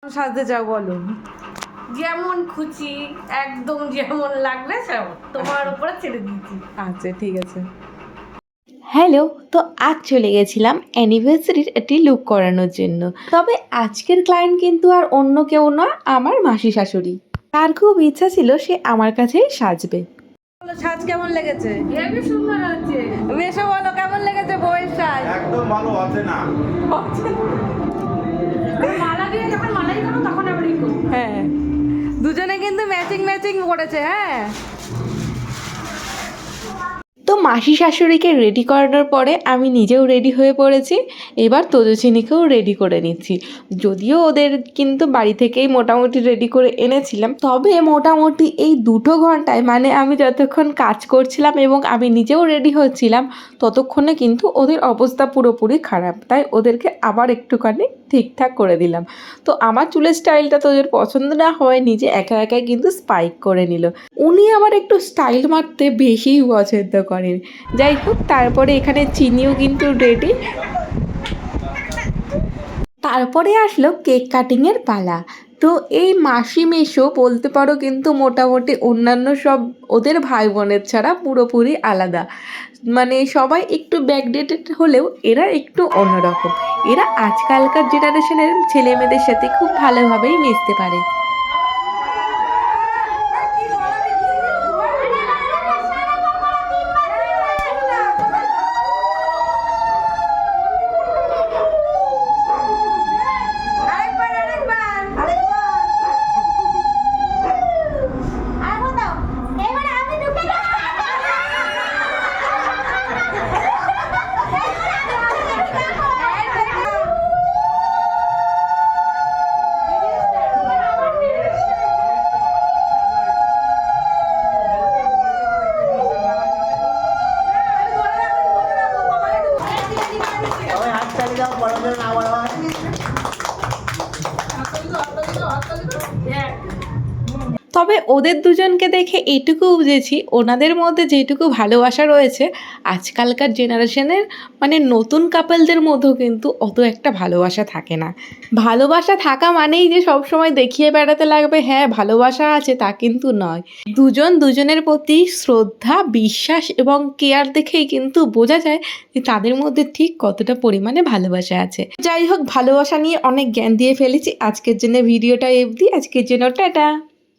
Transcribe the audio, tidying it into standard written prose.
সাজতে চাও বলো? যেমন খুশি, একদম যেমন লাগবে সেমন তোমার উপরে ছেড়ে দিয়েছি। আচ্ছা ঠিক আছে। হ্যালো, তো আজ চলে গেছিলাম অ্যানিভার্সারির একটি লুক করানোর জন্য। তবে আজকের ক্লায়েন্ট কিন্তু আর অন্য কেউ না, আমার মাসি শাশুড়ি। তার খুব ইচ্ছা ছিল সে আমার কাছেই সাজবে। বলো সাজ কেমন লেগেছে? হেবি সুন্দর হচ্ছে। বেশো বলো কেমন লেগেছে বউয়ের সাজ? একদম ভালো আছে না। মালা দিয়ে যখন মালাই করো তখন আবার ই করো। হ্যাঁ, দুজনে কিন্তু ম্যাচিং ম্যাচিং করেছে। হ্যাঁ, তো মাসি শাশুড়িকে রেডি করানোর পরে আমি নিজেও রেডি হয়ে পড়েছি। এবার তোজস্বিনীকেও রেডি করে নিচ্ছি। যদিও ওদের কিন্তু বাড়ি থেকেই মোটামুটি রেডি করে এনেছিলাম, তবে মোটামুটি এই 2 ঘন্টায় মানে আমি যতক্ষণ কাজ করছিলাম এবং আমি নিজেও রেডি হচ্ছিলাম ততক্ষণে কিন্তু ওদের অবস্থা পুরোপুরি খারাপ। তাই ওদেরকে আবার একটুখানি ঠিকঠাক করে দিলাম। তো আমার চুলের স্টাইলটা তোদের পছন্দ না হওয়ায় নিজে একা একাই কিন্তু স্পাইক করে নিল। উনি আবার একটু স্টাইল মারতে বেশিই পছন্দ করেন। যাই হোক, তারপরে এখানে চিনিও কিন্তু রেডি। তারপরে আসলো কেক কাটিংয়ের পালা। তো এই মাসি মেশো বলতে পারো কিন্তু মোটামুটি অন্যান্য সব ওদের ভাই বোনের ছাড়া পুরোপুরি আলাদা। মানে সবাই একটু ব্যাকডেটেড হলেও এরা একটু অন্যরকম। এরা আজকালকার জেনারেশনের ছেলে মেয়েদের সাথে খুব ভালোভাবেই মিশতে পারে। তবে ওদের দুজনকে দেখে এইটুকু বুঝেছি ওনাদের মধ্যে যেটুকু ভালোবাসা রয়েছে আজকালকার জেনারেশনের মানে নতুন কাপলদের মধ্যেও কিন্তু অত একটা ভালোবাসা থাকে না। ভালোবাসা থাকা মানেই যে সবসময় দেখিয়ে বেড়াতে লাগবে হ্যাঁ ভালোবাসা আছে, তা কিন্তু নয়। দুজন দুজনের প্রতি শ্রদ্ধা, বিশ্বাস এবং কেয়ার দেখেই কিন্তু বোঝা যায় যে তাদের মধ্যে ঠিক কতটা পরিমাণে ভালোবাসা আছে। যাই হোক, ভালোবাসা নিয়ে অনেক জ্ঞান দিয়ে ফেলেছি। আজকের জন্য ভিডিওটা অবধি। আজকের জন্য টাটা।